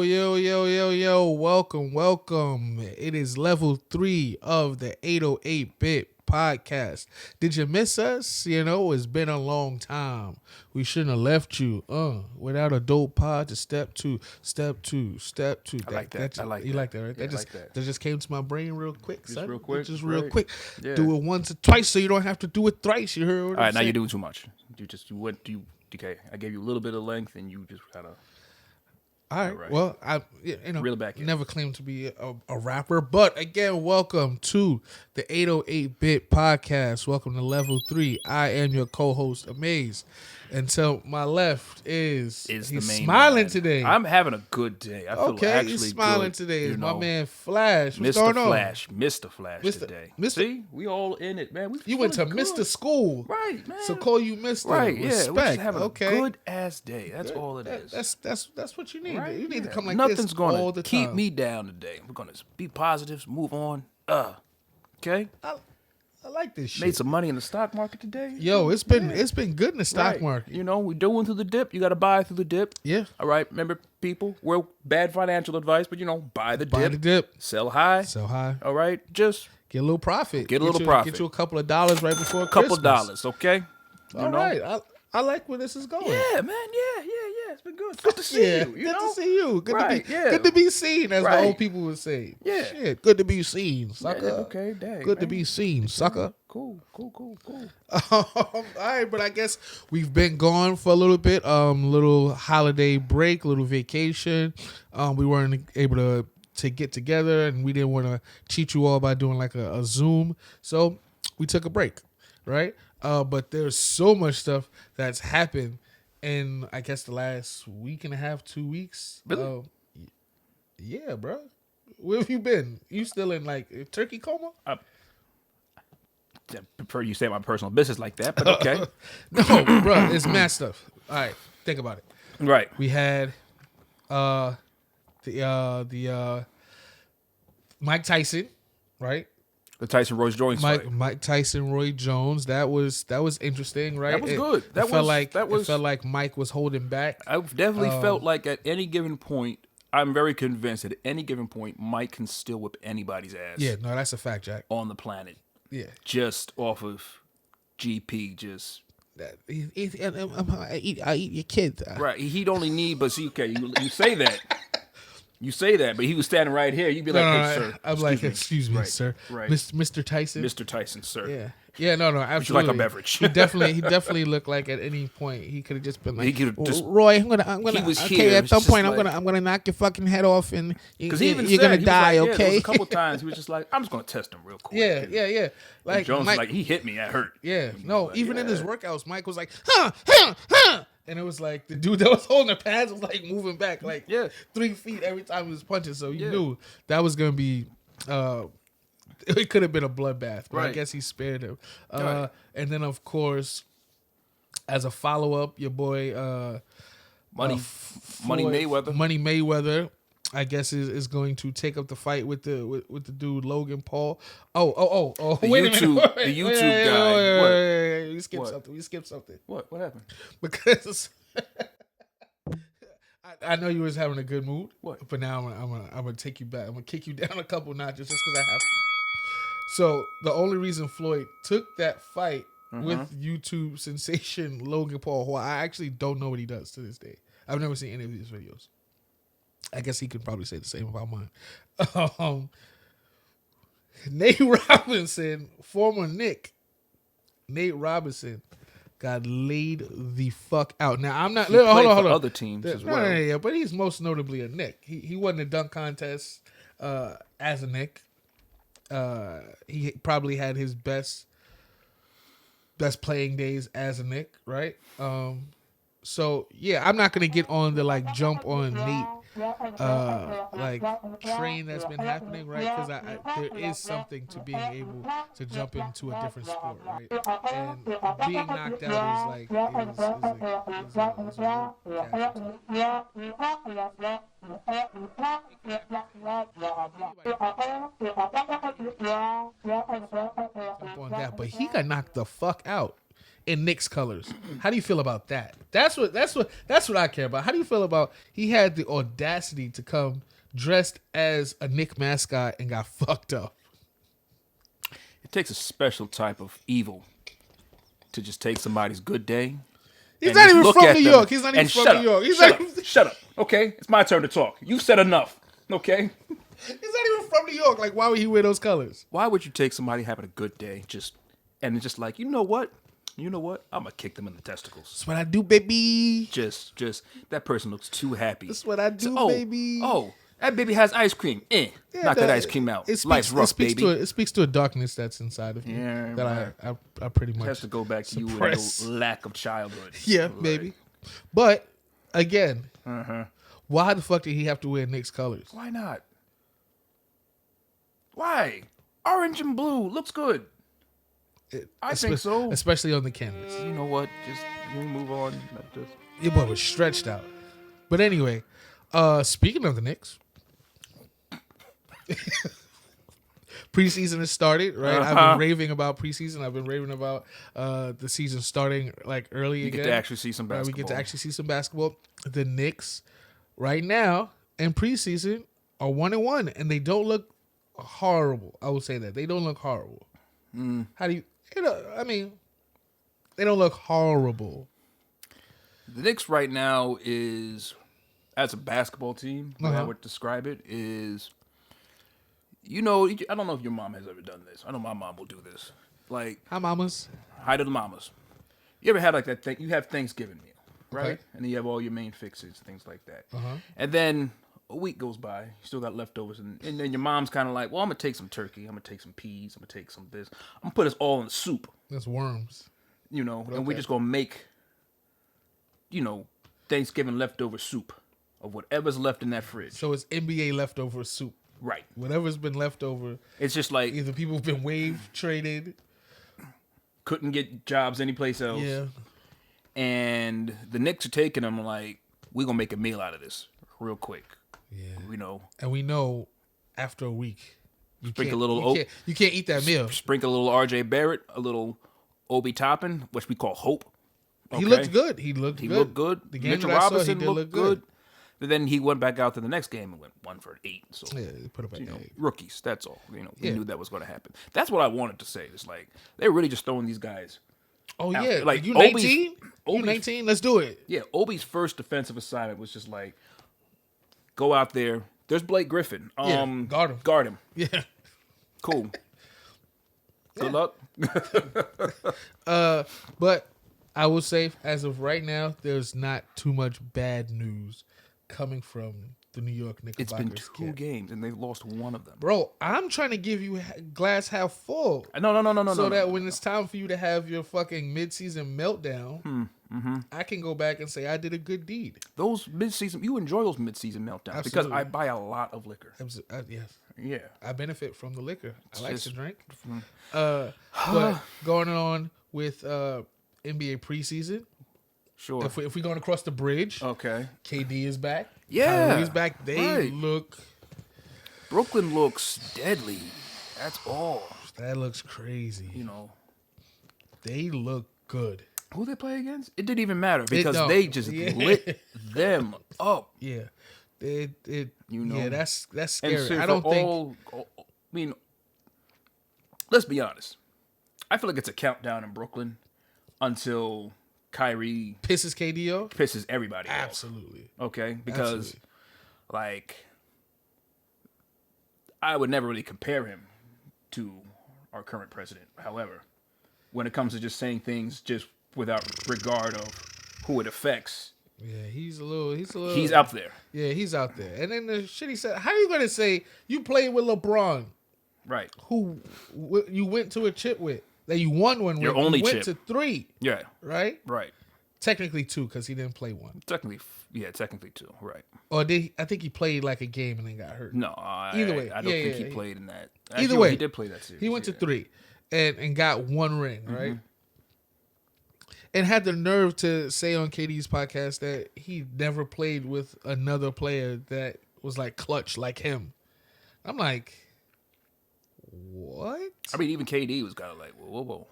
Yo. Welcome. It is level 3 of the 808-bit podcast. Did you miss us? It's been a long time. We shouldn't have left you without a dope pod to step two. I like that. You like that, right? Yeah, that Just came to my brain real quick, Just son. real quick. Just Right. real quick. Yeah. Do it once or twice so you don't have to do it thrice. You heard what All I'm right, now saying? you're doing too much. Okay, I gave you a little bit of length, and you just kind of. All right. Well, I Reel it back in. never claimed to be a rapper, but again, welcome to the 808-bit podcast. Welcome to level 3. I am your co-host, Amays. And to my left is the he's main smiling man. today. I'm having a good day. I feel Okay, actually he's smiling good, today. you Is my know. man Flash. What's Mr. going on? Mr. Flash today. See, we all in it, man. You went to feeling Mr. good. School, Right, man. so call you Mr. Right, yeah. Respect. We're just having okay. a good ass day. That's all it is. That's what you need. Right? You need to come like Nothing's this gonna all the keep time. me down today. We're gonna be positive, move on. Okay. I like this shit. Made some money in the stock market today. Yo, it's been good in the stock Right. market. We're doing through the dip. You got to buy through the dip. Yeah. All right. Remember, people, we're bad financial advice, but buy the Buy dip. the dip. Sell high. So high. All right. Just Get a little profit. Get a little profit. Get you a couple of dollars right before a couple Christmas. dollars, okay? All right. I like where this is going. Yeah, man. Yeah. It's been good. Good to see Yeah, you. good to see you. Good Right, to be yeah. good to be seen, as the Right. old people would say. Yeah. Shit, good to be seen, sucker. Yeah, okay, dang. Good to man. be seen, sucker. Cool. All right, but I guess we've been gone for a little bit. Little holiday break, little vacation. We weren't able to get together, and we didn't want to cheat you all by doing like a Zoom, so we took a break, right? But there's so much stuff that's happened in, I guess, the last week and a half, 2 weeks. Really? Yeah, bro. Where have you been? You still in like turkey coma? I prefer you say my personal business like that, but okay. No, bro. It's mad stuff. All right, think about it. Right. We had the Mike Tyson, right? The Tyson Royce Jones fight. Mike Tyson, Roy Jones. That was interesting, right? That was good. It felt like Mike was holding back. I definitely felt like at any given point, I'm very convinced that at any given point, Mike can still whip anybody's ass. Yeah, no, that's a fact, Jack. On the planet. Yeah, Just off of GP, just. I eat your kids. Right. He'd only need, but see, okay, you say that. You say that, but he was standing right here. You'd be like, hey, sir. I'm like, excuse me, Right, sir. right. Mr. Tyson. Mr. Tyson, sir. Yeah, no, absolutely. Would you like a beverage? he definitely looked like at any point he could have just been like, He could've just- Roy, I'm gonna. He was okay, here. at some It's just point, like- I'm gonna knock your fucking head off, and Because he even you're said, gonna he was die. like, yeah, there Okay. was a couple times he was just like, I'm just gonna test him real quick. Yeah. Like And Jones Mike, was like, he hit me, that hurt. yeah, no. Like, Even in yeah. his workouts, Mike was like, huh. And it was like the dude that was holding the pads was like moving back like 3 feet every time he was punching. So you knew that was gonna be. It could have been a bloodbath, but I Right. guess he spared him. Right. And then, of course, as a follow up, your boy Money Mayweather. Money Mayweather, I guess is going to take up the fight with the dude Logan Paul. Oh! Wait a minute. The YouTube guy. Wait. We skipped What? something. We skipped something What happened? because I know you was having a good mood. What? But now I'm gonna take you back. I'm gonna kick you down a couple notches just because I have to. So the only reason Floyd took that fight with YouTube sensation Logan Paul, who I actually don't know what he does to this day. I've never seen any of these videos. I guess he could probably say the same about mine. Nate Robinson, former Knick, Nate Robinson, got laid the fuck out. Now I'm not. He Hold played on. for other teams as well. Yeah, but he's most notably a Knick. He won the dunk contest as a Knick. He probably had his best playing days as a Knick, right? So yeah, I'm not gonna get on the like jump on Nate like train that's been happening, right? Because there is something to being able to jump into a different sport, right? And being knocked out is on that, but he got knocked the fuck out in Knicks colors. How do you feel about that? That's what I care about. How do you feel about he had the audacity to come dressed as a Knicks mascot and got fucked up? It takes a special type of evil to just take somebody's good day. He's not even from New York. He's not even from New York. Shut up. Okay, it's my turn to talk. You've said enough. Okay. He's not even from New York. Like, why would he wear those colors? Why would you take somebody having a good day and just like, you know what? I'm gonna kick them in the testicles. That's what I do, baby. Just that person looks too happy. That's what I do, baby. Oh, that baby has ice cream. Knock that ice cream out. Life's rough, baby. It speaks to a darkness that's inside of you. Yeah, that right. I pretty much has to go back to you and your lack of childhood. Yeah, maybe. But again, why the fuck did he have to wear Knicks colors? Why not? Why? Orange and blue looks good. I think so. Especially on the canvas. You know what? Just move on. Your boy was stretched out. But anyway, speaking of the Knicks, preseason has started, right? I've been raving about preseason. I've been raving about the season starting like early again. We get to actually see some basketball. We get to actually see some basketball. The Knicks, right now, in preseason, are 1-1, and they don't look horrible. I would say that. They don't look horrible. How do you... I mean, they don't look horrible. The Knicks right now is, as a basketball team, the way I would describe it is, I don't know if your mom has ever done this. I know my mom will do this. Like, hi, mamas. Hi to the mamas. You ever had like that thing? You have Thanksgiving meal, right? Okay. And then you have all your main fixes, things like that. And then a week goes by, you still got leftovers, and then your mom's kind of like, well, I'm going to take some turkey, I'm going to take some peas, I'm going to take some this. I'm going to put this all in soup. That's worms. And we're just going to make, Thanksgiving leftover soup of whatever's left in that fridge. So it's NBA leftover soup. Right. Whatever's been left over. It's just like... either people have been waived, traded. Couldn't get jobs anyplace else. Yeah. And the Knicks are taking them like, we're going to make a meal out of this real quick. Yeah. And we know after a week, you can't eat that meal. Sprinkle a little RJ Barrett, a little Obi Toppin, which we call Hope. Okay? He looked good. He looked good. The game Mitchell Robinson looked good. But then he went back out to the next game and went 1 for 8. So put up at 8. Rookies, that's all. We knew that was going to happen. That's what I wanted to say. It's like they're really just throwing these guys. Oh yeah, like you 19? You 19? Let's do it. Yeah, Obi's first defensive assignment was just like, go out there. There's Blake Griffin. Guard him. Yeah. Cool. Good luck. But I will say, as of right now, there's not too much bad news coming from the New York Knickerbockers. It's been 2 games, and they've lost 1 of them. Bro, I'm trying to give you glass half full. No. So that when it's time for you to have your fucking midseason meltdown, I can go back and say I did a good deed. Those midseason, you enjoy those midseason meltdowns. Absolutely. Because I buy a lot of liquor. Yes. Yeah. I benefit from the liquor. I like to drink. But going on with NBA preseason. Sure. If we're going across the bridge, okay. KD is back. Yeah. Kyrie's back. They look. Brooklyn looks deadly. That's all. That looks crazy. They look good. Who they play against? It didn't even matter because they just lit them up. Yeah. Yeah, that's scary. So I don't think. Let's be honest. I feel like it's a countdown in Brooklyn until Kyrie pisses KD off. Pisses everybody off. Absolutely. Okay? Because, I would never really compare him to our current president. However, when it comes to just saying things just without regard of who it affects. Yeah, he's a little. He's out there. Yeah, he's out there. And then the shit he said, how are you going to say you played with LeBron? Right. Who you went to a chip with. That you won one with. Your only you chip. Went to 3. Yeah. Right? Right. Technically 2 because he didn't play 1. Technically 2. Right. Or I think he played like a game and then got hurt. No. Either way. I don't think he played in that. Actually, either way. He did play that series. He went to 3 and got 1 ring, right? And had the nerve to say on KD's podcast that he never played with another player that was like clutch like him. I'm like, what? I mean, even KD was kind of like, whoa.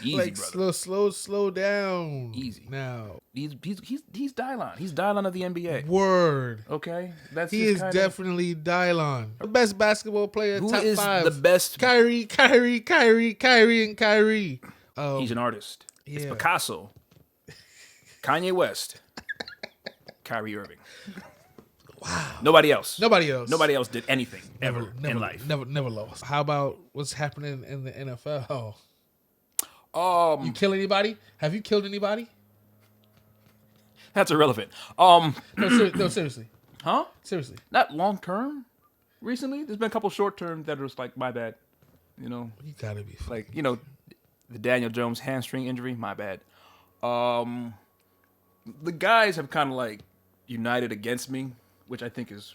Easy, like brother. slow down. Easy. Now. He's Dylon. He's Dylon of the NBA. Word. Okay, that's He is definitely Dylon, the best basketball player. Who top is 5. the best? Kyrie, and Kyrie. He's an artist. Yeah. It's Picasso, Kanye West, Kyrie Irving. Wow. Nobody else. Nobody else did anything ever in life. Never lost. How about what's happening in the NFL? You kill anybody? Have you killed anybody? That's irrelevant. No, seriously. Huh? Seriously. Not long term. Recently, there's been a couple short term that was like, my bad. You know. You gotta be like, you know, the Daniel Jones hamstring injury. My bad. The guys have kind of like united against me, which I think is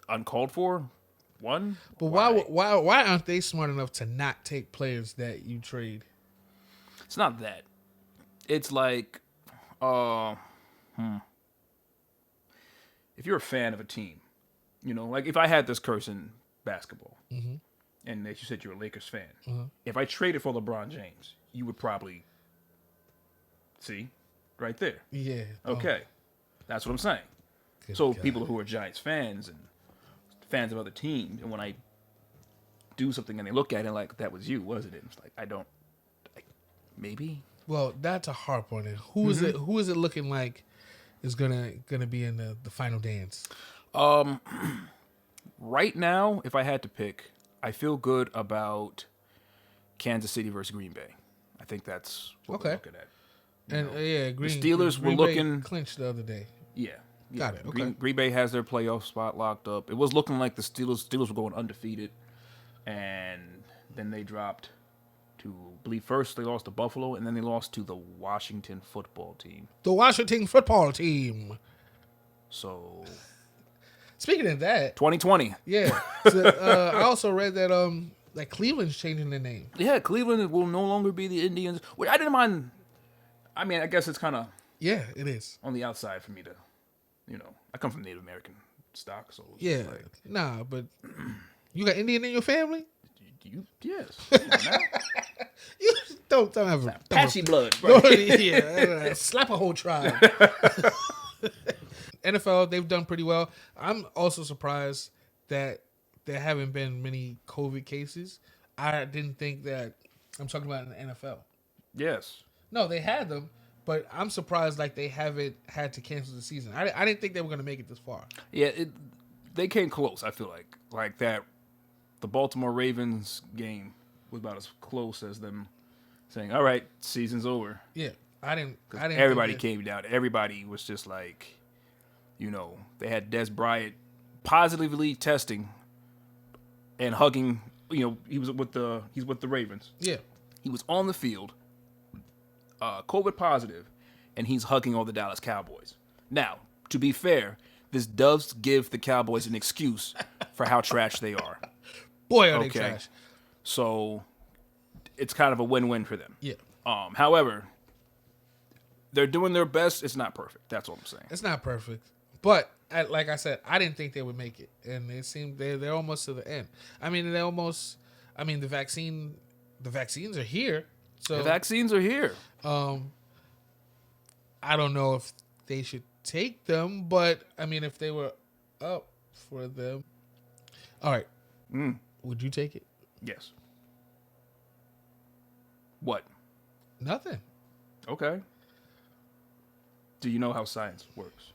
uncalled for. But why aren't they smart enough to not take players that you trade? It's not that. It's like, if you're a fan of a team, you know, like if I had this curse in basketball, and you said you're a Lakers fan, if I traded for LeBron James, you would probably see right there. Yeah. Okay. That's what I'm saying. Good so God. People who are Giants fans and fans of other teams, and when I do something and they look at it like, that was you, wasn't it? It's like, maybe. Well, not to harp on it. Who is it? Who is it looking like is gonna be in the final dance? Right now, if I had to pick, I feel good about Kansas City versus Green Bay. I think that's what we're looking at. And the Steelers were looking clinched the other day. Yeah. Got it. Okay. Green Bay has their playoff spot locked up. It was looking like the Steelers were going undefeated, and then they dropped to, I believe first they lost to Buffalo, and then they lost to the Washington football team. The Washington football team. So, speaking of that, 2020. Yeah. So, I also read that Cleveland's changing their name. Yeah, Cleveland will no longer be the Indians, which I didn't mind. I mean, I guess it's kind of it is on the outside for me to, you know, I come from Native American stock, so yeah, nah, but you got Indian in your family? Yes. You don't have a Apache blood. Yeah, slap a whole tribe. NFL, they've done pretty well. I'm also surprised that there haven't been many COVID cases. I didn't think that. I'm talking about in the NFL. Yes. No, they had them, but I'm surprised like they haven't had to cancel the season. I didn't think they were going to make it this far. Yeah, they came close. I feel like that. The Baltimore Ravens game was about as close as them saying, "All right, season's over." Yeah, I didn't. Everybody came down. Everybody was just like, you know, they had Des Bryant positively testing and hugging. You know, he's with the Ravens. Yeah, he was on the field, COVID positive, and he's hugging all the Dallas Cowboys. Now, to be fair, this does give the Cowboys an excuse for how trash they are. Boy, are they trash. So it's kind of a win-win for them. Yeah. However, they're doing their best. It's not perfect. That's what I'm saying. It's not perfect. But like I said, I didn't think they would make it. And it seemed they're almost to the end. I mean, the vaccines are here. So the vaccines are here. I don't know if they should take them, but I mean, if they were up for them. All right. Would you take it? Yes. What? Nothing. Okay. Do you know how science works?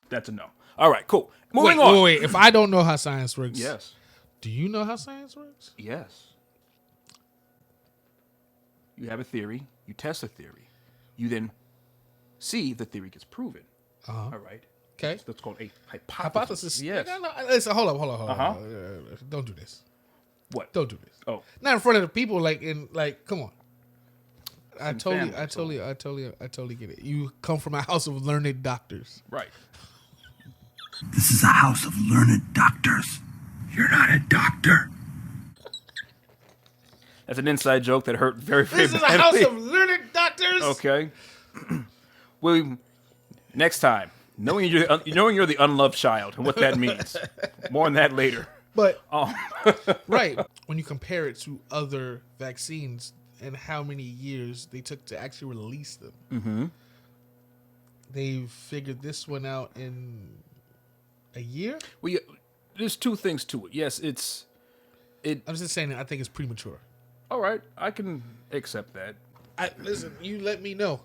That's a no. All right, cool. Moving on. Wait. If I don't know how science works, yes. Do you know how science works? Yes. You have a theory. You test a theory. You then see the theory gets proven. All right. Okay. That's called a hypothesis. Yes. No, listen, hold up. Don't do this. What? Don't do this. Oh. Not in front of the people. Come on. I totally get it. You come from a house of learned doctors. Right. This is a house of learned doctors. You're not a doctor. That's an inside joke that hurt very, very badly. This is a house of learned doctors. Okay. Well, next time, knowing you're the unloved child and what that means. More on that later. But right, when you compare it to other vaccines and how many years they took to actually release them, they've figured this one out in a year. Well, there's two things to it. Yes, I'm just saying that I think it's premature. all right. I can accept that. Listen, you let me know.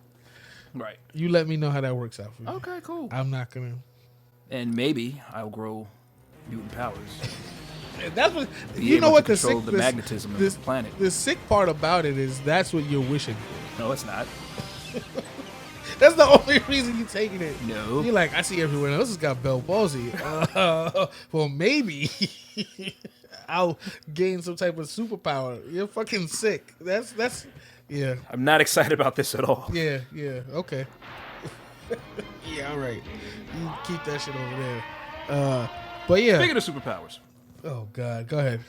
Right. You let me know how that works out for you. Okay, cool. I'm not gonna. And maybe I'll grow mutant powers. That's what Be you know. able What to the control sick the magnetism of the planet. The sick part about it is that's what you're wishing for. No, it's not. That's the only reason you're taking it. No. You're like, I see everyone else has got Bell palsy. Well, maybe I'll gain some type of superpower. You're fucking sick. That's yeah. I'm not excited about this at all. Yeah, okay. Yeah, all right. You keep that shit over there. But yeah. Speaking of superpowers. Oh God, go ahead.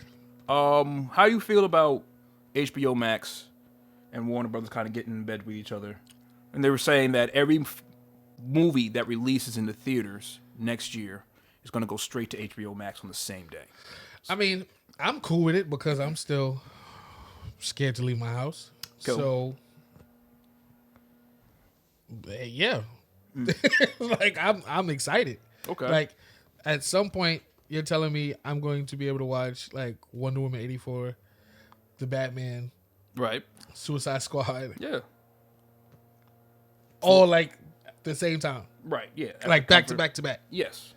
How you feel about HBO Max and Warner Brothers kind of getting in bed with each other? And they were saying that every movie that releases in the theaters next year is going to go straight to HBO Max on the same day. I mean, I'm cool with it because I'm still scared to leave my house. Cool. So, yeah, like I'm excited. Okay. Like at some point, you're telling me I'm going to be able to watch like Wonder Woman 84, The Batman, Right. Suicide Squad, Yeah. all like the same time, Right. Yeah. like back to back to back, Yes.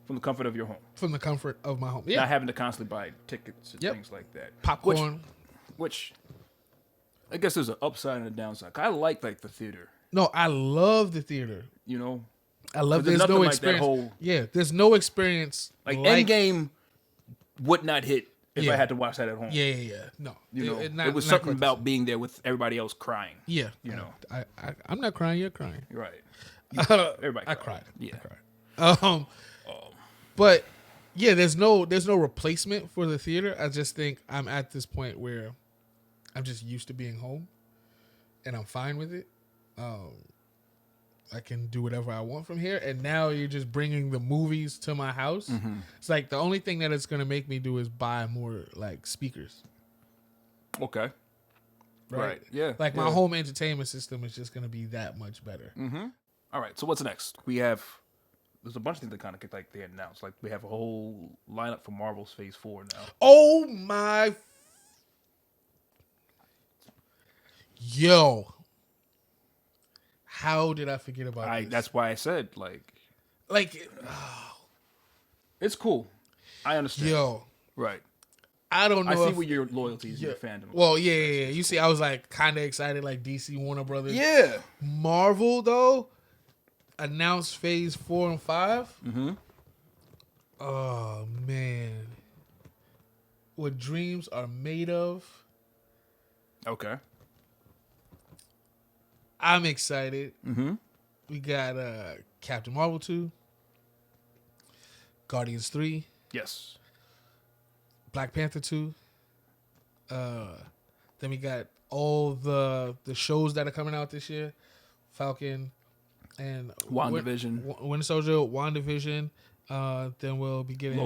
From the comfort of your home. from the comfort of my home. Yeah, Not having to constantly buy tickets and Yep. things like that. popcorn. Which I guess there's an upside and a downside. I like the theater. No, I love the theater. You know, I love. There's There's no nothing like that experience. whole- Yeah, there's no experience like Endgame would not hit if Yeah. I had to watch that at home. Yeah. No, You know, not- it was not something quite the about same. being there with everybody else crying. Yeah, you know. I'm not crying. You're crying. You're right. Everybody. I cried. Yeah. I cried. But yeah, there's no replacement for the theater. I just think I'm at this point where I'm just used to being home, and I'm fine with it. I can do whatever I want from here. And now you're just bringing the movies to my house. Mm-hmm. It's like the only thing that it's going to make me do is buy more like speakers. Okay. Right. Yeah. Like my yeah. home entertainment system is just going to be that much better. All right. So what's next? There's a bunch of things that kind of like they announced. Like we have a whole lineup for Marvel's Phase 4 now. Oh my. Yo. How did I forget about this? That's why I said like it's cool. I understand. yo, Right. I don't know. I see if, where your loyalties, your fandom. Well, yeah. You see, I was like kind of excited, like DC, Warner Brothers. Yeah. Marvel though announced Phase 4 and 5. Oh man, what dreams are made of. Okay. I'm excited. We got Captain Marvel 2, Guardians 3, Yes. Black Panther 2. Then we got all the shows that are coming out this year. Falcon and WandaVision. Winter Soldier, WandaVision. Then we'll be getting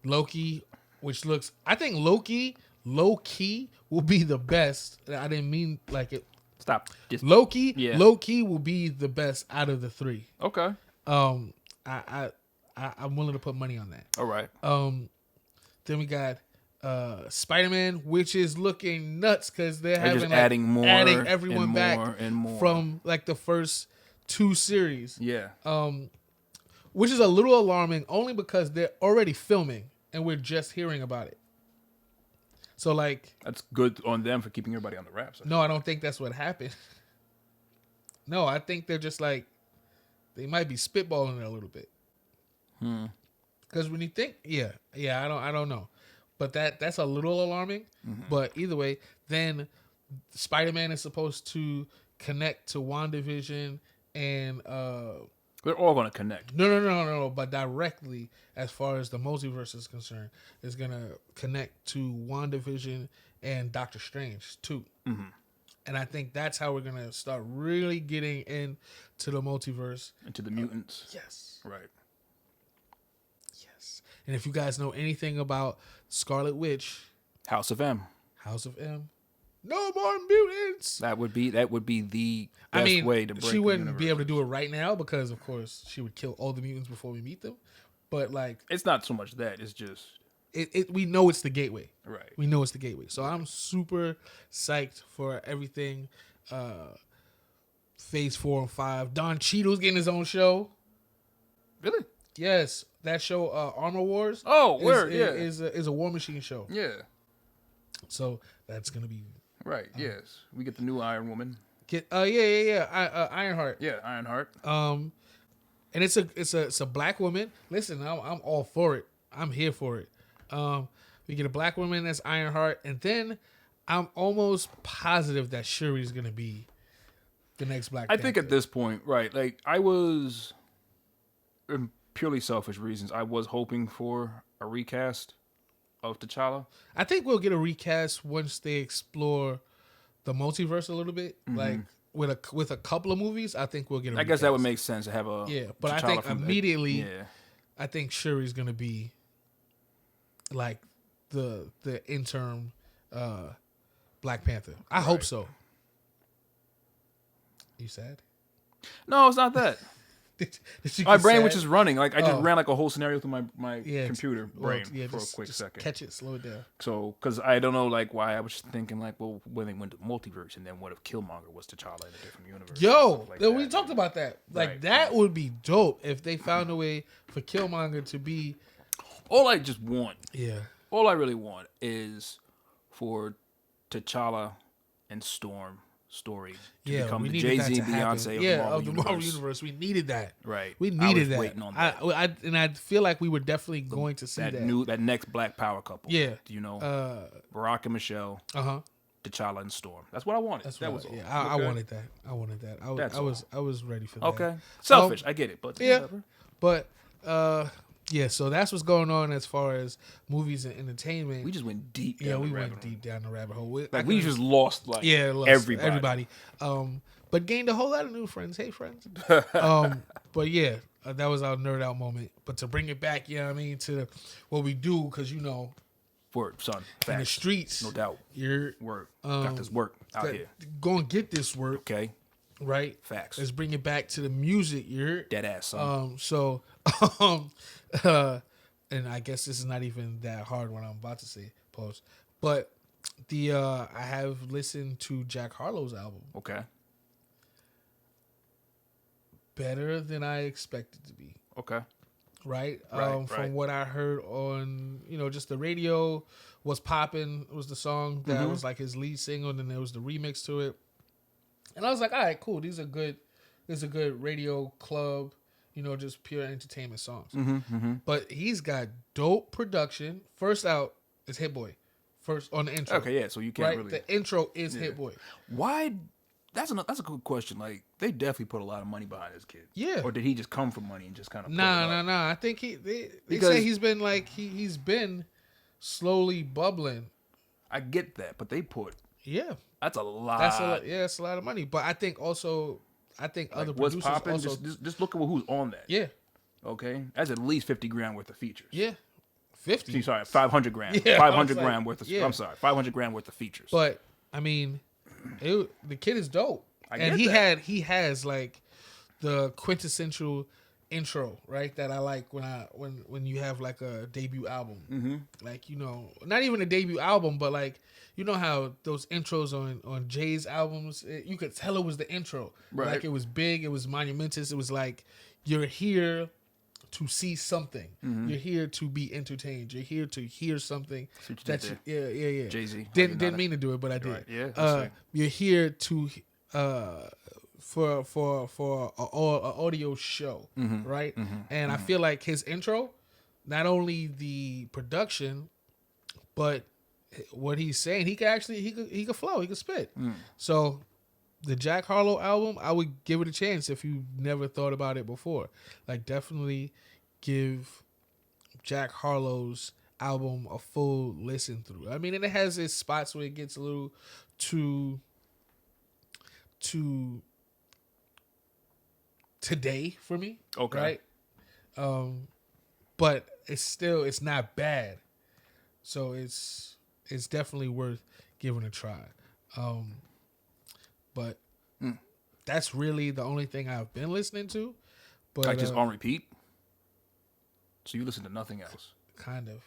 Loki, which looks... I think Loki, low-key, will be the best. I didn't mean like it... Stop. Loki, Yeah. Loki will be the best out of the three. Okay. I'm willing to put money on that. All right. Then we got Spider-Man, which is looking nuts because they're having just adding everyone and back more and more. from like the first 2 series. Yeah. Which is a little alarming only because they're already filming and we're just hearing about it. So like, That's good on them for keeping everybody on the wraps. no, I don't think that's what happened. No, I think they're just like, they might be spitballing it a little bit. Because when you think, I don't know, but that's a little alarming. But either way, then Spider-Man is supposed to connect to WandaVision and They're all going to connect. no, but directly as far as the multiverse is concerned, is gonna connect to WandaVision and Doctor Strange too. And I think that's how we're gonna start really getting into the multiverse. Into the mutants. Yes. Right. Yes. And if you guys know anything about Scarlet Witch, House of M. House of M, no more mutants. That would be the best way to break she the wouldn't be able to universes. do it right now because, of course, she would kill all the mutants before we meet them. But like, It's not so much that. It's just we know it's the gateway. right. We know it's the gateway. So I'm super psyched for everything. Phase 4 and 5. Don Cheadle's getting his own show. Really? Yes, that show, Armor Wars. Oh, is a War Machine show. Yeah. So that's gonna be Right. Yes. We get the new Iron Woman. Ironheart. Yeah, Ironheart. And it's a black woman. Listen, I'm all for it. I'm here for it. We get a black woman as Ironheart, and then I'm almost positive that Shuri's gonna be the next Black Panther. I think at this point, right? Like I was, in purely selfish reasons, I was hoping for a recast of T'Challa. I think we'll get a recast once they explore the multiverse a little bit, like with a couple of movies. I think we'll get a recast. I guess that would make sense to have a but T'Challa I think from immediately, I think Shuri's gonna be like the interim Black Panther. I hope so. You sad? No, it's not that. Did you My get brain sad? was just running. Like I just ran like a whole scenario through my Yeah, computer brain for a just quick second. Catch it, slow it down. So, because I don't know, like why I was just thinking, like, well, when they went to the multiverse, and then what if Killmonger was T'Challa in a different universe? Yo, Like we that. talked about that. Like Right. that would be dope if they found a way for Killmonger to be. All I just want, Yeah. all I really want, is for T'Challa and Storm story to become we the needed that Jay-Z to and happen. Beyonce of the Marvel universe. We needed that. Right. We I needed was that. waiting on that. I feel like we were definitely going to see that. That next Black Power couple. Yeah. You know, Barack and Michelle, T'Challa and Storm. That's what I wanted. That was all. Yeah, I Okay. wanted that. I wanted that. I was ready for that. Okay. Selfish. I get it, but Yeah. whatever. But yeah, so that's what's going on as far as movies and entertainment. We just went deep. Yeah, down we the went rabbit hole. deep down the rabbit hole. Like we just lost like lost everybody. But gained a whole lot of new friends. Hey, friends. But yeah, that was our nerd out moment. But to bring it back, you know what I mean, to what we do, because you know, Word, son. in the Facts. streets, No doubt. you're Work. Got this work out here. Go and get this work, Okay. right? Facts. Let's bring it back to the music. You're Dead ass, son. So, and I guess this is not even that hard what I'm about to say, post. But I have listened to Jack Harlow's album. Okay. Better than I expected to be. Okay. Right? Right. From what I heard on, just the radio, Was Poppin' was the song that was like his lead single, and then there was the remix to it. And I was like, all right, cool. These are good radio club, just pure entertainment songs. But he's got dope production. First out is Hit Boy. First on the intro. Okay, yeah, so you can't really... The intro is Hit Boy. Why... That's a good question. Like, they definitely put a lot of money behind this kid. Yeah. Or did he just come from money and just kind of... Nah. I think they say he's been like... He's been slowly bubbling. I get that, but they put... Yeah. That's a lot. That's a lot of money. But I think other what's producers popping? also... Just look at who's on that. Yeah. Okay? That's at least $50,000 worth of features. Yeah. 50. Sorry, $500,000. Yeah, $500,000 worth of... yeah. I'm sorry, $500,000 worth of features. But, I mean... the kid is dope, and he has like the quintessential intro, right? That I like when you have like a debut album, like not even a debut album, but like how those intros on Jay's albums, you could tell it was the intro, right? Like it was big, it was monumentous, it was like you're here to see something. You're here to be entertained. You're here to hear something yeah. Jay-Z. Didn't mean to do it, but I did. Right. Yeah. You're here to for an audio show, right? And I feel like his intro, not only the production, but what he's saying, he could flow, he could spit. So the Jack Harlow album, I would give it a chance if you never thought about it before. Like, definitely give Jack Harlow's album a full listen through. I mean, and it has its spots where it gets a little too today for me. Okay. Right? But it's not bad. So it's definitely worth giving a try. But that's really the only thing I've been listening to. But Like just on repeat. So you listen to nothing else. Kind of.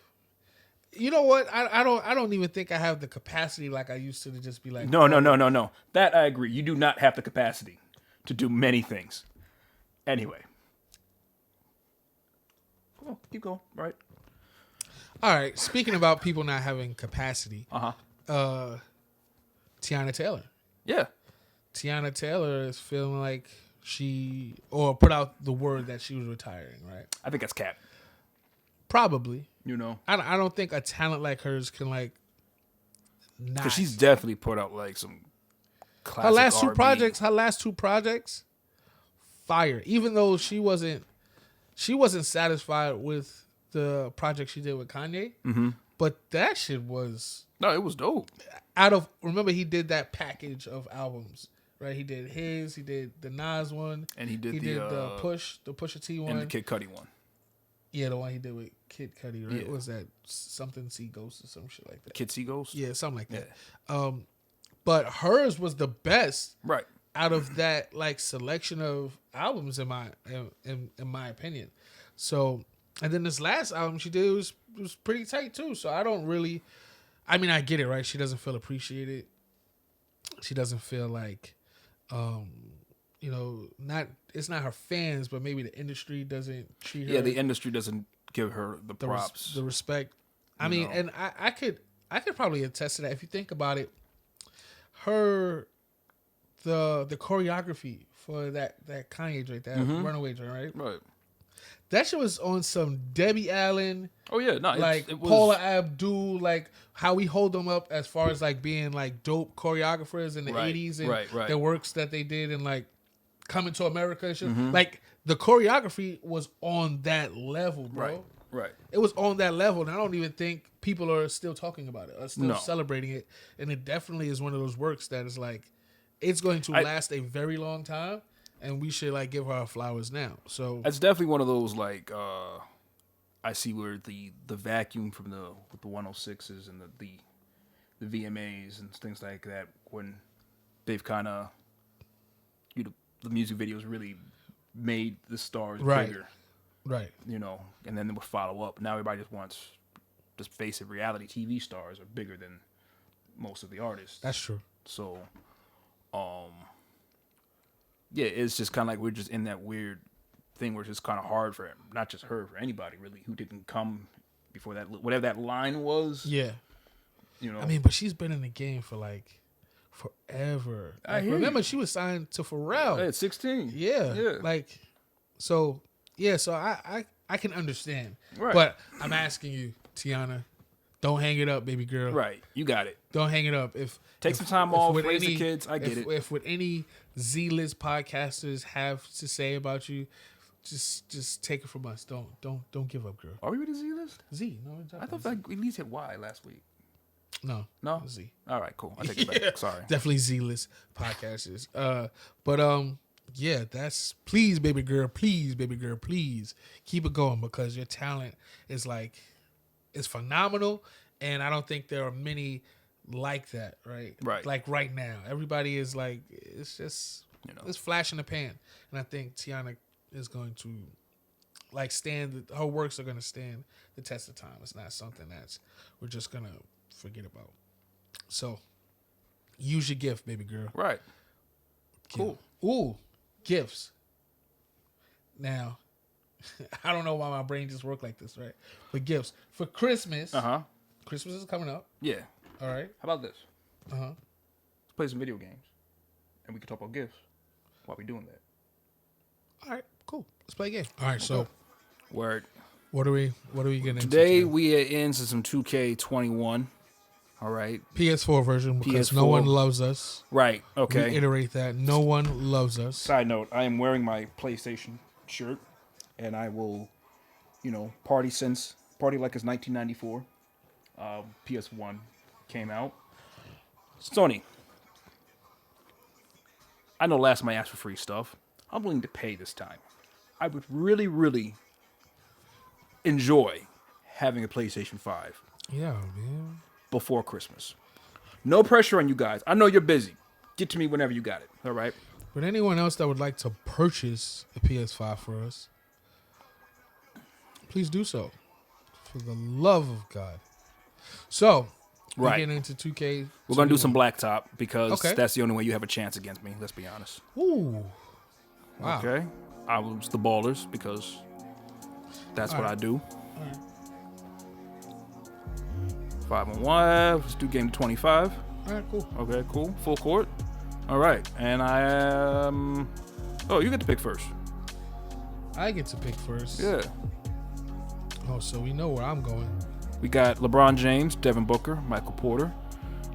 You know what? I don't even think I have the capacity like I used to just be like, No. That I agree. You do not have the capacity to do many things. Anyway. Come on, keep going. Right. All right. Speaking about people not having capacity, Tiana Taylor. Yeah. Tiana Taylor is feeling like put out the word that she was retiring, right? I think that's cap. Probably. You know? I don't think a talent like hers can like not. Because she's definitely put out like some classic her last two projects, fire. Even though she wasn't satisfied with the project she did with Kanye, but that shit was it was dope. Remember he did that package of albums, right? He did the Nas one, and he did the Pusha T one, and the Kid Cudi one. Yeah, the one he did with Kid Cudi, right? Yeah. Was that something Sea Ghost or some shit like that? Kid Sea Ghost? Yeah, something like that. But hers was the best, right? Out of that like selection of albums, in my opinion. So, and then this last album she did was pretty tight too. So I don't really, I mean, I get it, right? She doesn't feel appreciated. She doesn't feel like, it's not her fans, but maybe the industry doesn't treat her. Yeah, the industry doesn't give her the props, the respect. I mean, and I could probably attest to that if you think about it. The choreography for that Kanye joint, that Runaway joint, right? Right. That shit was on some Debbie Allen. Oh yeah, no, like it was Paula Abdul, like how we hold them up as far as like being like dope choreographers in the 80s and the works that they did and like Coming to America and shit. Like the choreography was on that level, bro. Right. It was on that level, and I don't even think people are still talking about it, are still celebrating it. And it definitely is one of those works that is like, it's going to last a very long time, and we should like give her flowers now. So it's definitely one of those like I see where the vacuum from the 106s and the VMAs and things like that, when they've kind of the music videos really made the stars bigger. Right. And then they would follow up. Now everybody just wants, just basic reality TV stars are bigger than most of the artists. That's true. So, it's just kind of like we're just in that weird thing where it's just kind of hard for not just her, for anybody really who didn't come before that, whatever that line was. Yeah. I mean, but she's been in the game for like forever. Like, remember, she was signed to Pharrell at 16. Yeah. Like, so I can understand. Right. But I'm asking you, Tiana, don't hang it up, baby girl. Right. You got it. Don't hang it up. Take some time off, raise the kids. I get it. If what any Z-list podcasters have to say about you, just take it from us. Don't give up, girl. Are we with the Z-list? Z. No, I thought we at least hit Y last week. No. Z. All right, cool. I take it back. Sorry. Definitely Z-list podcasters. Yeah, that's please, baby girl, please keep it going, because your talent is it's phenomenal, and I don't think there are many like that, right? Right. Like right now, everybody is like, it's just it's flash in the pan, and I think Tiana is going to her works are going to stand the test of time. It's not something we're just gonna forget about. So use your gift, baby girl. Right. Cool. Ooh, gifts. Now, I don't know why my brain just worked like this, right? But gifts for Christmas. Christmas is coming up. Yeah. All right. How about this? Let's play some video games, and we can talk about gifts while we're doing that. All right. Cool. Let's play a game. All right. So, word. What are we getting into today? We are into some 2K21. All right. PS4 version, because no one loves us. Right. Okay. Reiterate that. No one loves us. Side note, I am wearing my PlayStation shirt, and I will, party like it's 1994. PS1 came out. Sony. I know last time I asked for free stuff. I'm willing to pay this time. I would really, really... enjoy having a PlayStation 5 Yeah, man. before Christmas. No pressure on you guys. I know you're busy. Get to me whenever you got it. All right? But anyone else that would like to purchase a PS5 for us, please do so. For the love of God. So, we're getting into 2K. We're going to do some blacktop because Okay. that's the only way you have a chance against me. Let's be honest. Ooh. Wow. Okay? I was the ballers because that's what I do. All right. 5-on-1. Let's do game 25. All right, cool. Okay, cool. Full court. All right. And I am... Oh, you get to pick first. I get to pick first. Yeah. Oh, so we know where I'm going. We got LeBron James, Devin Booker, Michael Porter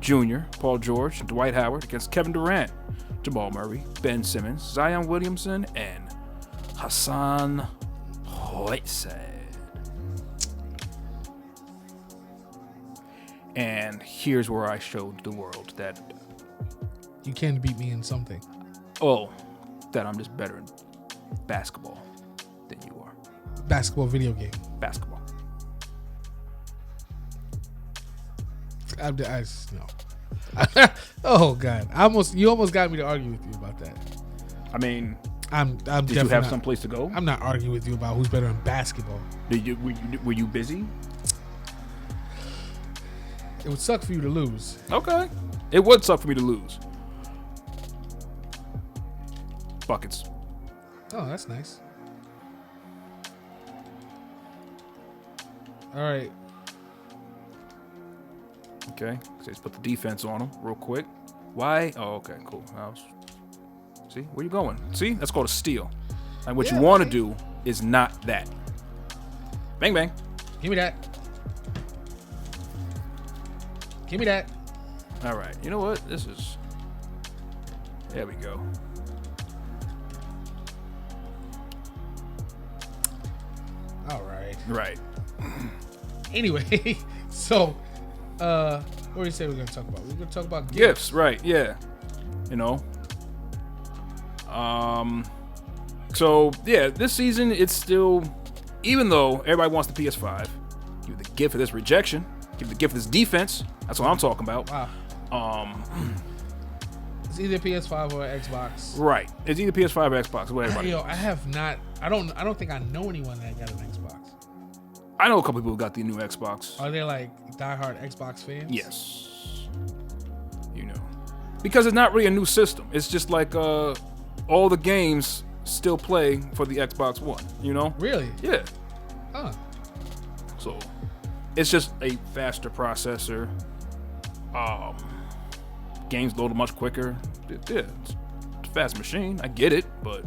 Jr., Paul George, Dwight Howard against Kevin Durant, Jamal Murray, Ben Simmons, Zion Williamson, and Hassan Whiteside. And here's where I showed the world that, You can beat me in something. that I'm just better in basketball than you are. Basketball video game. Basketball. No. Oh God! You almost got me to argue with you about that. I mean, I'm did definitely you have not, some place to go? I'm not arguing with you about who's better in basketball. Were you busy? It would suck for you to lose. Okay. It would suck for me to lose. Buckets. Oh, that's nice. All right. Okay. So let's put the defense on them real quick. Why? Oh, okay, cool. See, where you going? See, that's called a steal. And what you want to do is not that. Bang, bang. Give me that. Give me that. All right. You know what? This is... There we go. All right. Right. Anyway, so what do you say we're gonna talk about? We're gonna talk about Gifts, right, yeah. You know. So yeah, this season it's still, even though everybody wants the PS5, give the gift of this rejection, give the gift of this defense. That's what I'm talking about. Wow. It's either PS5 or Xbox. Right. It's either PS5 or Xbox. What everybody. Yo, I have not. I don't think I know anyone that got an Xbox. I know a couple people who got the new Xbox. Are they like diehard Xbox fans? Yes. You know, because it's not really a new system. It's just like all the games still play for the Xbox One. You know. Really? Yeah. Huh. So it's just a faster processor. Games load much quicker. It's a fast machine. I get it, but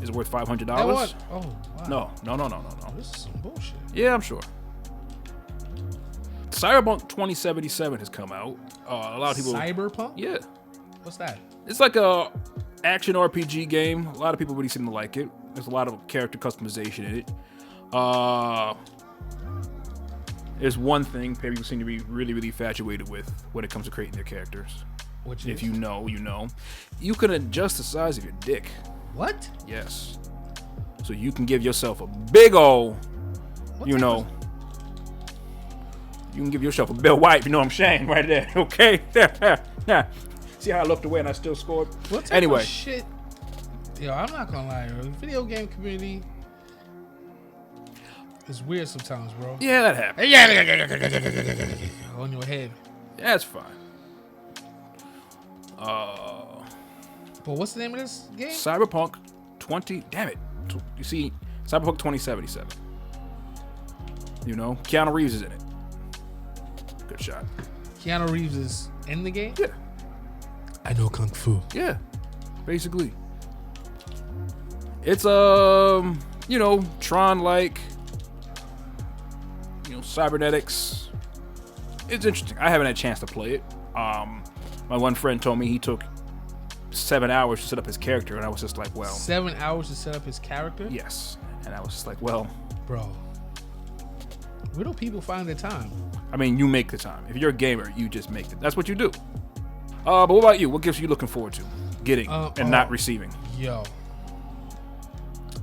is it worth $500? Oh, wow. No. This is some bullshit. Yeah, I'm sure. Cyberpunk 2077 has come out. A lot of people. Cyberpunk? Yeah. What's that? It's like a action RPG game. A lot of people really seem to like it. There's a lot of character customization in it. There's one thing people seem to be really, really infatuated with when it comes to creating their characters. Which If is? you know, you know. You can adjust the size of your dick. What? Yes. So you can give yourself a big old, you know. You can give yourself a Bill White, you know what I'm saying, right there. Okay? See how I looked away and I still scored? What type Anyway. of shit? Yo, I'm not gonna lie. The video game community is weird sometimes, bro. Yeah, that happened. On your head. That's fine. But what's the name of this game? Cyberpunk 20. Damn it. You see, Cyberpunk 2077. You know, Keanu Reeves is in it. Good shot. Keanu Reeves is in the game? Yeah. I know Kung Fu. Yeah. Basically. It's you know, Tron-like, you know, cybernetics. It's interesting. I haven't had a chance to play it. My one friend told me he took 7 hours to set up his character, and I was just like, well, 7 hours to set up his character? yes. And I was just like, well, Bro. Where do people find the time? I mean, you make the time. If you're a gamer, you just make it. That's what you do. But what about you? What gifts are you looking forward to getting and not receiving? Yo.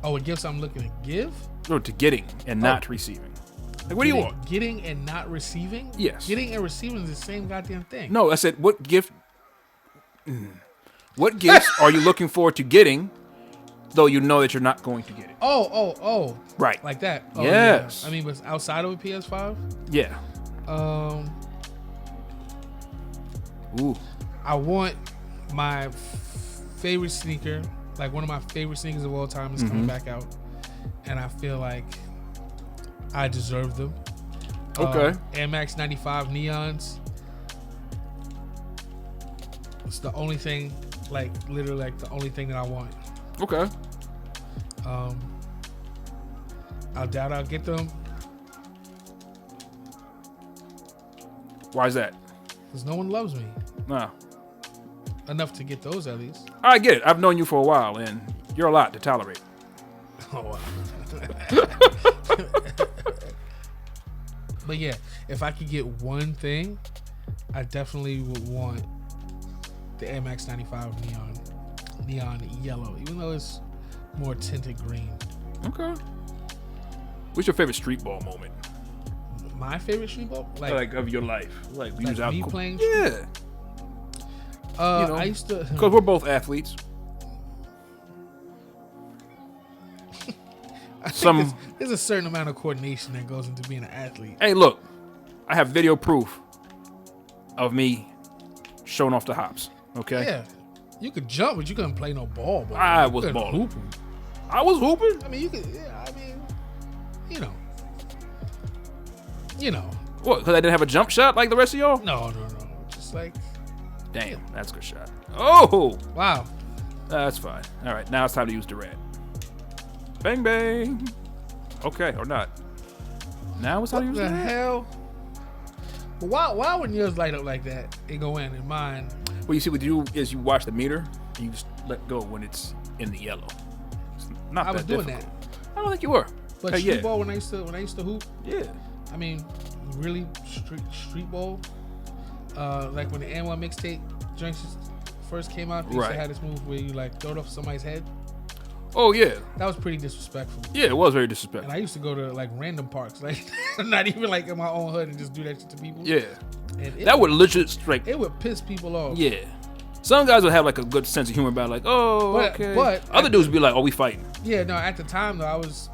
Oh, a gifts I'm looking to give? or to getting and not receiving. Like, what do you want? Getting and not receiving? Yes. Getting and receiving is the same goddamn thing. No, I said, what gift? What gifts are you looking forward to getting, though you know that you're not going to get it? Oh. Right. Like that. Oh, yes. Yeah. I mean, but outside of a PS5? Yeah. Ooh. I want my favorite sneaker, like one of my favorite sneakers of all time is coming back out. And I feel like I deserve them. Okay. Amays 95 Neons. It's the only thing, like literally like the only thing that I want. Okay. I doubt I'll get them. Why is that? Because no one loves me. Nah. Enough to get those at least. I get it. I've known you for a while, and you're a lot to tolerate. Oh, wow. But yeah, if I could get one thing, I definitely would want the Amays 95 neon yellow, even though it's more tinted green. Okay. What's your favorite street ball moment? My favorite street ball? Like of your life. Like me playing Yeah. I used to... Because we're both athletes. There's a certain amount of coordination that goes into being an athlete. Hey, look. I have video proof of me showing off the hops. Okay? Yeah. You could jump, but you couldn't play no ball. Bro. I was balling. I was hooping? I mean, you could... Yeah, I mean, you know. What, because I didn't have a jump shot like the rest of y'all? No. Just like... Damn, that's a good shot. Oh! Wow. That's fine. All right, now it's time to use Durant. Bang, bang. Okay, or not. Now it's time to use Durant. What the hell? Why when yours light up like that, it go in and mine? What you see with you is you watch the meter and you just let go when it's in the yellow. It's not I that was doing difficult. that. I don't think you were. But street ball when I used to hoop. Yeah. I mean, really street ball. Like when the N1 mixtape joints first came out, they used to have this move where you like throw it off somebody's head. Oh yeah. That was pretty disrespectful. Yeah, it was very disrespectful. And I used to go to like random parks, like not even like in my own hood, and just do that shit to people. Yeah. And that would literally like it would piss people off. Yeah. Some guys would have like a good sense of humor about it, like, oh, okay. But other dudes would be like, oh, we fighting. Yeah, no, at the time though, I was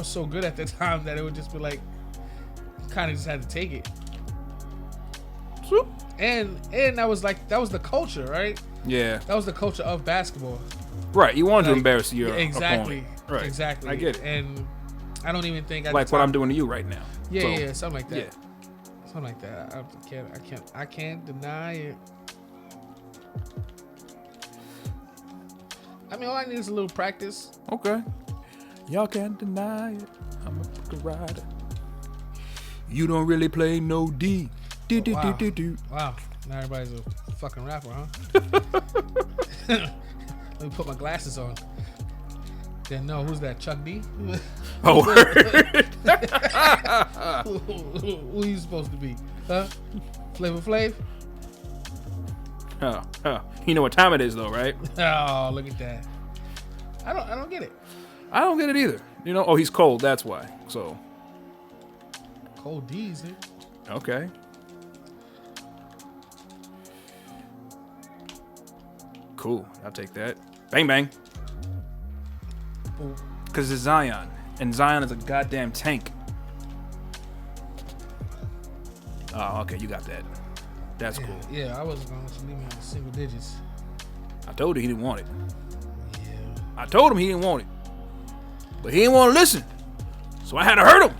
so good at the time that it would just be like, kind of just had to take it. Swoop. And that was the culture, right? Yeah. That was the culture of basketball. Right. You wanted to embarrass your exactly. opponent. Right. Exactly. I get it. And I don't even think like what I'm doing to you right now. Yeah, something like that. Yeah. Something like that. I can't deny it. I mean, all I need is a little practice. Okay. Y'all can't deny it. I'm a good rider. You don't really play no D. Wow. Now everybody's a fucking rapper, huh? Let me put my glasses on. Then no, who's that? Chuck D? Oh, who you supposed to be? Huh? Flavor Flav? Oh. You know what time it is though, right? Oh, look at that. I don't get it. I don't get it either. You know, oh, he's cold, that's why. So Cold D's, eh? Okay. Cool. I'll take that. Bang bang. Because it's Zion. And Zion is a goddamn tank. Oh, okay, you got that. That's cool. Yeah, I wasn't going to leave me in single digits. I told you he didn't want it. Yeah. I told him he didn't want it. But he didn't want to listen. So I had to hurt him.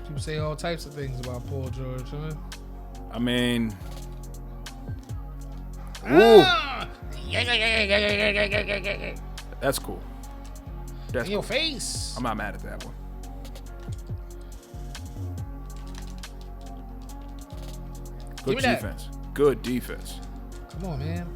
People say all types of things about Paul George, huh? I mean... Ooh. That's cool. That's in your face. I'm not mad at that one. Good defense. Good defense. Come on, man.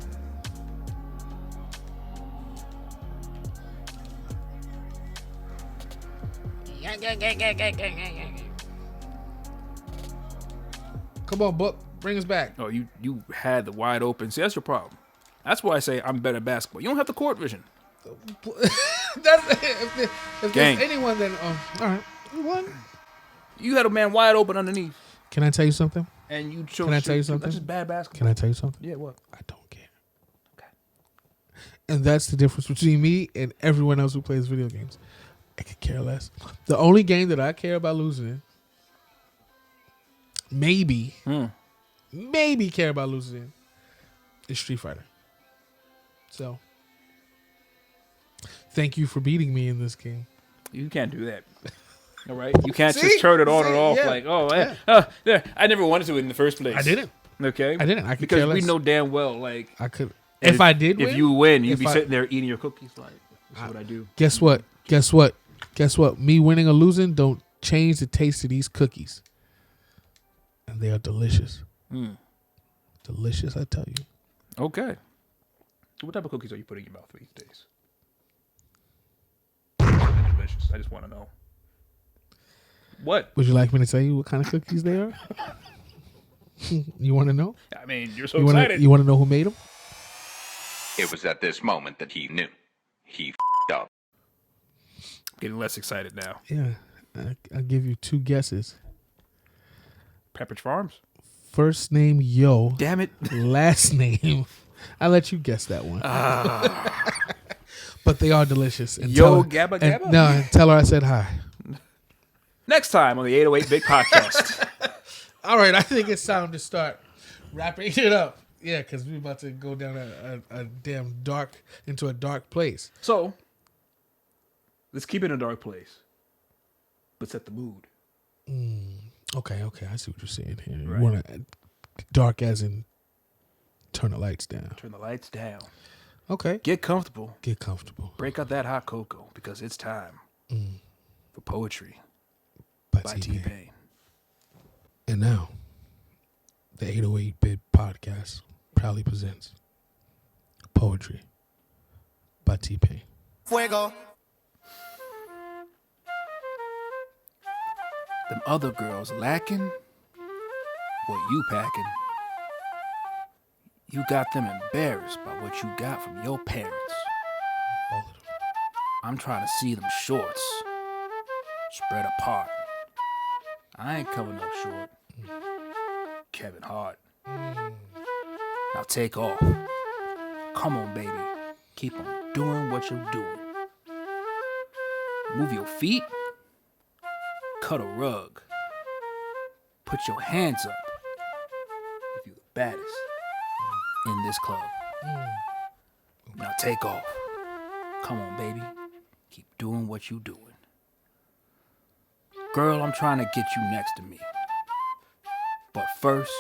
Come on, Book. Bring us back. Oh, you had the wide open. See, that's your problem. That's why I say I'm better at basketball. You don't have the court vision. If If Gang. there's anyone, then all right, one. You had a man wide open underneath, Can I tell you something? and you chose. Can I tell you something? That's just bad basketball. Can I tell you something? Yeah, what? I don't care. Okay. And that's the difference between me and everyone else who plays video games. I could care less. The only game that I care about losing in, maybe care about losing in, is Street Fighter. So, thank you for beating me in this game. You can't do that. All right, you can't just turn it on and off like, I never wanted to in the first place. I didn't. Okay, I didn't. I could because care we less. know damn well, like, I could. If I did win, if you win, you'd be if I- sitting there eating your cookies. Like, this is what I do. Guess what? Guess what? Guess what? Me winning or losing don't change the taste of these cookies. And they are delicious. Delicious, I tell you. Okay. What type of cookies are you putting in your mouth these days? Delicious. I just want to know. What? Would you like me to tell you what kind of cookies they are? You want to know? I mean, you're so excited. You want to know who made them? It was at this moment that he knew. He f***ed up. Getting less excited now. Yeah. I'll give you two guesses. Pepperidge Farms. First name, Yo. Damn it. Last name. I'll let you guess that one. But they are delicious. And Yo, Gabba Gabba? No, tell her I said hi. Next time on the 808 Big Podcast. All right, I think it's time to start wrapping it up. Yeah, because we're about to go down a damn into a dark place. So, let's keep it in a dark place, but set the mood. Okay, I see what you're saying here. Right. You want to dark as in turn the lights down. Turn the lights down. Okay. Get comfortable. Get comfortable. Break out that hot cocoa because it's time for poetry By by T-Pain. T-Pain. And now, the 808-Bit Podcast proudly presents Poetry by T-Pain. Fuego. Them other girls lacking what you packing. You got them embarrassed by what you got from your parents. All of them. I'm trying to see them shorts spread apart. I ain't coming up short. Kevin Hart. Now take off. Come on, baby. Keep on doing what you're doing. Move your feet. Cut a rug. Put your hands up. If you're the baddest in this club. Now take off. Come on, baby. Keep doing what you're doing. Girl, I'm trying to get you next to me. But first,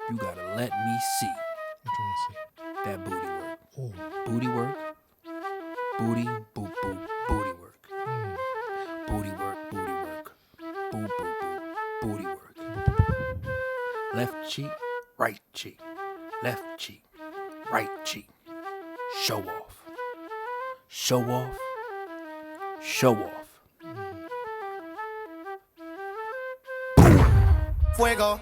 you gotta let me see What you want to see? that booty work. Oh, Booty work. Booty, boop, boop, booty work. Booty work, booty work. Boop, boop, boop, booty work. Left cheek, right cheek. Left cheek, right cheek. Show off. Show off. Show off. Fuego.